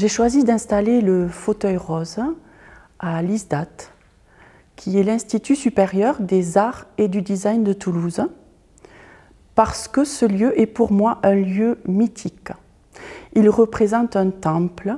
J'ai choisi d'installer le fauteuil rose à l'ISDAT, qui est l'Institut supérieur des arts et du design de Toulouse, parce que ce lieu est pour moi un lieu mythique. Il représente un temple,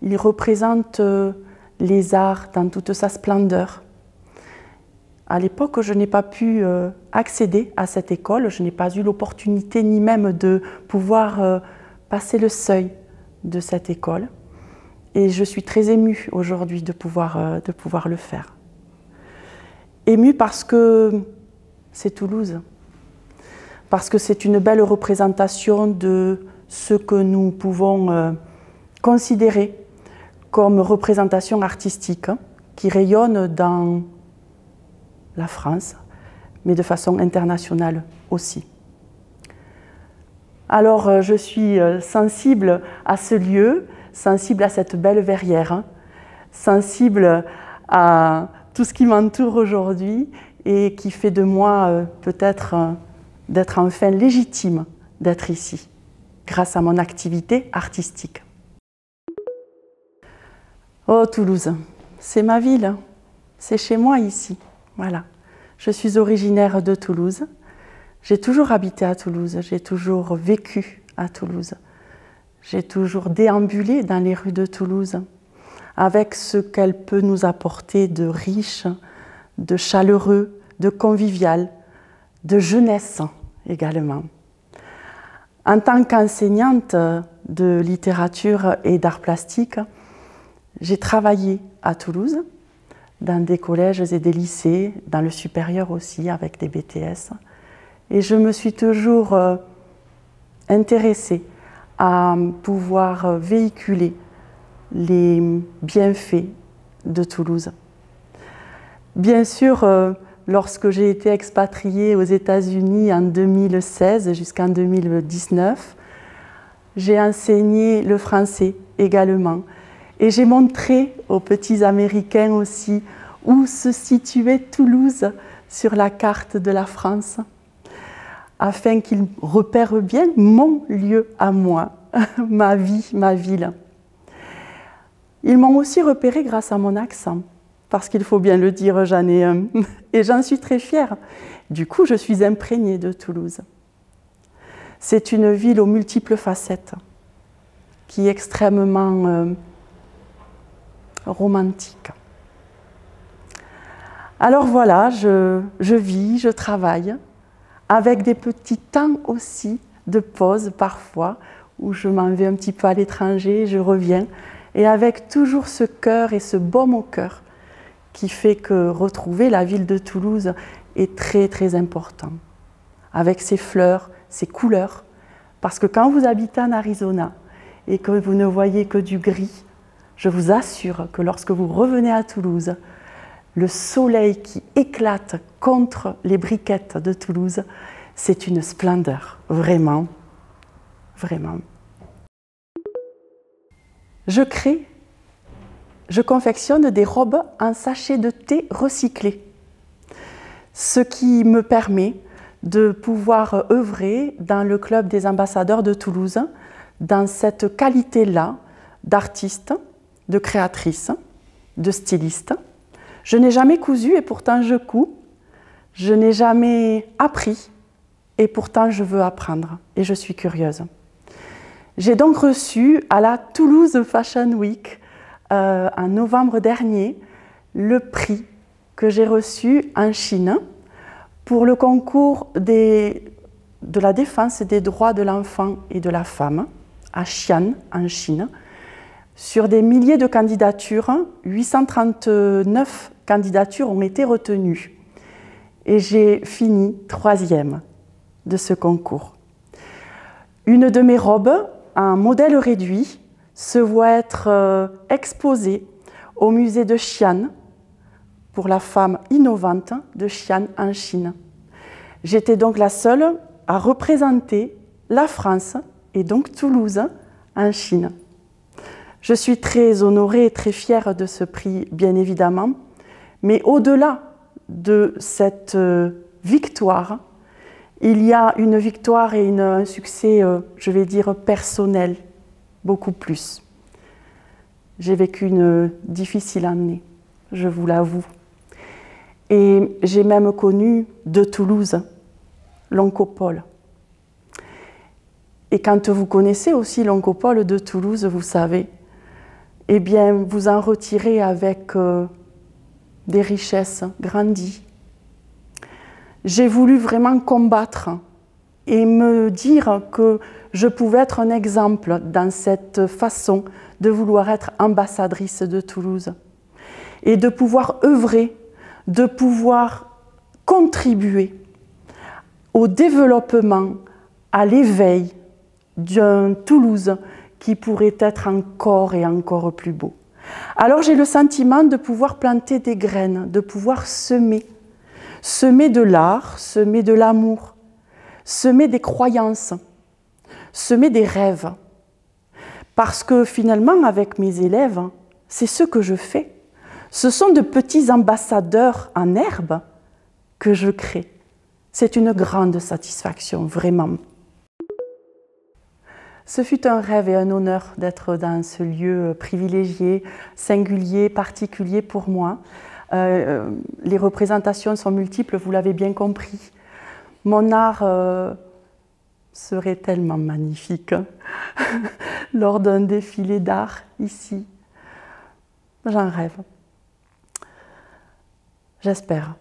il représente les arts dans toute sa splendeur. À l'époque, je n'ai pas pu accéder à cette école, je n'ai pas eu l'opportunité ni même de pouvoir passer le seuil de cette école. Et je suis très émue aujourd'hui de pouvoir le faire. Émue parce que c'est Toulouse, parce que c'est une belle représentation de ce que nous pouvons considérer comme représentation artistique qui rayonne dans la France, mais de façon internationale aussi. Alors je suis sensible à ce lieu, sensible à cette belle verrière, sensible à tout ce qui m'entoure aujourd'hui et qui fait de moi peut-être d'être enfin légitime d'être ici, grâce à mon activité artistique. Oh Toulouse, c'est ma ville, c'est chez moi ici. Voilà, je suis originaire de Toulouse. J'ai toujours habité à Toulouse, j'ai toujours vécu à Toulouse. J'ai toujours déambulé dans les rues de Toulouse, avec ce qu'elle peut nous apporter de riche, de chaleureux, de convivial, de jeunesse également. En tant qu'enseignante de littérature et d'art plastique, j'ai travaillé à Toulouse, dans des collèges et des lycées, dans le supérieur aussi, avec des BTS. Et je me suis toujours intéressée à pouvoir véhiculer les bienfaits de Toulouse. Bien sûr, lorsque j'ai été expatriée aux États-Unis en 2016 jusqu'en 2019, j'ai enseigné le français également. Et j'ai montré aux petits Américains aussi où se situait Toulouse sur la carte de la France, afin qu'ils repèrent bien mon lieu à moi, ma vie, ma ville. Ils m'ont aussi repéré grâce à mon accent, parce qu'il faut bien le dire, j'en ai un, et j'en suis très fière. Du coup, je suis imprégnée de Toulouse. C'est une ville aux multiples facettes, qui est extrêmement romantique. Alors voilà, je vis, je travaille, avec des petits temps aussi de pause parfois, où je m'en vais un petit peu à l'étranger, je reviens, et avec toujours ce cœur et ce baume au cœur qui fait que retrouver la ville de Toulouse est très très important, avec ses fleurs, ses couleurs, parce que quand vous habitez en Arizona et que vous ne voyez que du gris, je vous assure que lorsque vous revenez à Toulouse, le soleil qui éclate contre les briquettes de Toulouse, c'est une splendeur, vraiment, vraiment. Je confectionne des robes en sachet de thé recyclé, ce qui me permet de pouvoir œuvrer dans le club des ambassadeurs de Toulouse, dans cette qualité-là d'artiste, de créatrice, de styliste. Je n'ai jamais cousu et pourtant je couds. Je n'ai jamais appris et pourtant je veux apprendre et je suis curieuse. J'ai donc reçu à la Toulouse Fashion Week en novembre dernier le prix que j'ai reçu en Chine pour le concours de la défense des droits de l'enfant et de la femme à Xi'an en Chine. Sur des milliers de candidatures, 839 candidatures ont été retenues et j'ai fini 3e de ce concours. Une de mes robes, un modèle réduit, se voit être exposée au musée de Xi'an pour la femme innovante de Xi'an en Chine. J'étais donc la seule à représenter la France et donc Toulouse en Chine. Je suis très honorée et très fière de ce prix, bien évidemment, mais au-delà de cette victoire, il y a une victoire et un succès, je vais dire, personnel, beaucoup plus. J'ai vécu une difficile année, je vous l'avoue. Et j'ai même connu de Toulouse l'oncopole. Et quand vous connaissez aussi l'oncopole de Toulouse, vous savez, eh bien, vous en retirez avec des richesses grandies. J'ai voulu vraiment combattre et me dire que je pouvais être un exemple dans cette façon de vouloir être ambassadrice de Toulouse et de pouvoir œuvrer, de pouvoir contribuer au développement, à l'éveil d'un Toulouse qui pourrait être encore et encore plus beau. Alors j'ai le sentiment de pouvoir planter des graines, de pouvoir semer de l'art, semer de l'amour, semer des croyances, semer des rêves. Parce que finalement, avec mes élèves, c'est ce que je fais. Ce sont de petits ambassadeurs en herbe que je crée. C'est une grande satisfaction, vraiment. Ce fut un rêve et un honneur d'être dans ce lieu privilégié, singulier, particulier pour moi. Les représentations sont multiples, vous l'avez bien compris. Mon art serait tellement magnifique lors d'un défilé d'art ici. J'en rêve. J'espère.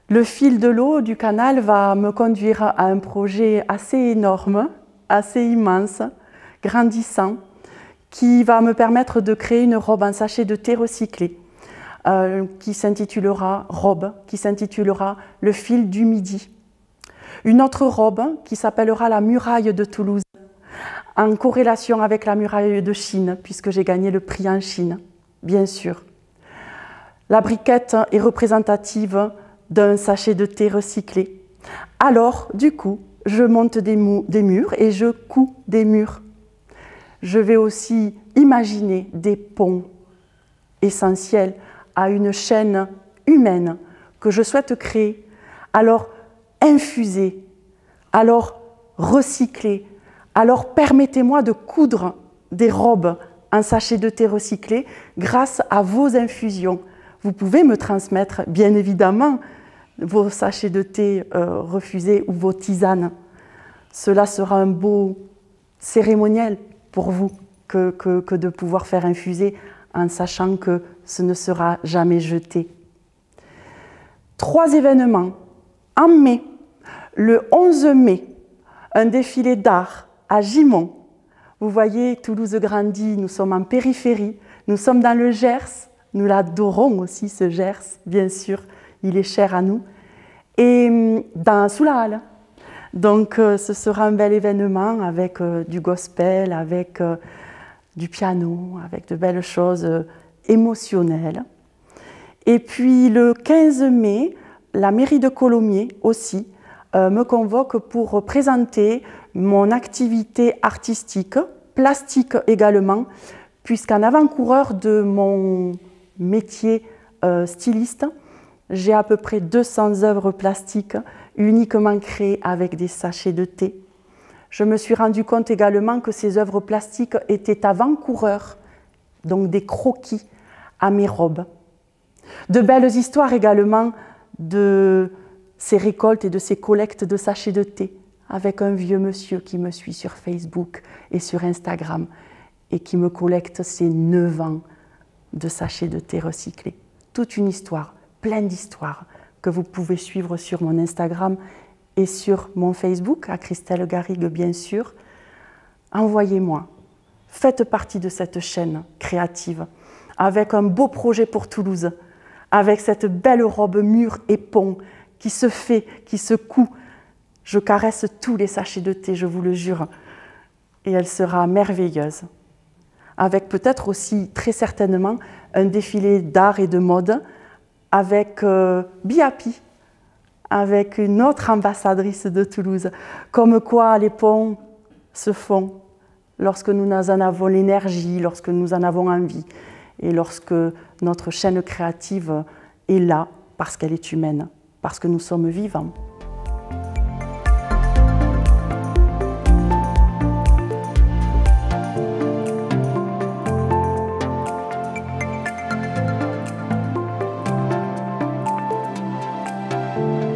Le fil de l'eau du canal va me conduire à un projet assez énorme, assez immense, grandissant, qui va me permettre de créer une robe en sachet de thé recyclé, qui s'intitulera Robe, qui s'intitulera Le fil du midi. Une autre robe qui s'appellera La muraille de Toulouse, en corrélation avec la muraille de Chine, puisque j'ai gagné le prix en Chine, bien sûr. La briquette est représentative d'un sachet de thé recyclé. Alors, du coup, je monte des murs et je couds des murs. Je vais aussi imaginer des ponts essentiels à une chaîne humaine que je souhaite créer, alors infuser, alors recycler, alors permettez-moi de coudre des robes en sachet de thé recyclé grâce à vos infusions. Vous pouvez me transmettre, bien évidemment, vos sachets de thé refusés ou vos tisanes. Cela sera un beau cérémoniel pour vous que de pouvoir faire infuser en sachant que ce ne sera jamais jeté. 3 événements. En mai, le 11 mai, un défilé d'art à Gimont. Vous voyez, Toulouse grandit, nous sommes en périphérie, nous sommes dans le Gers, nous l'adorons aussi ce Gers, bien sûr, il est cher à nous, et sous la halle. Donc ce sera un bel événement avec du gospel, avec du piano, avec de belles choses émotionnelles. Et puis le 15 mai, la mairie de Colomiers aussi me convoque pour présenter mon activité artistique, plastique également, puisqu'en avant-coureur de mon métier styliste, j'ai à peu près 200 œuvres plastiques uniquement créées avec des sachets de thé. Je me suis rendu compte également que ces œuvres plastiques étaient avant-coureurs, donc des croquis à mes robes. De belles histoires également de ces récoltes et de ces collectes de sachets de thé avec un vieux monsieur qui me suit sur Facebook et sur Instagram et qui me collecte ses 9 ans de sachets de thé recyclés. Toute une histoire, plein d'histoires que vous pouvez suivre sur mon Instagram et sur mon Facebook, à Christelle Garrigue bien sûr. Envoyez-moi, faites partie de cette chaîne créative avec un beau projet pour Toulouse, avec cette belle robe mûre et pont qui se fait, qui se coud. Je caresse tous les sachets de thé, je vous le jure, et elle sera merveilleuse. Avec peut-être aussi, très certainement, un défilé d'art et de mode avec Biapi, avec une autre ambassadrice de Toulouse. Comme quoi les ponts se font lorsque nous en avons l'énergie, lorsque nous en avons envie, et lorsque notre chaîne créative est là, parce qu'elle est humaine, parce que nous sommes vivants. Merci.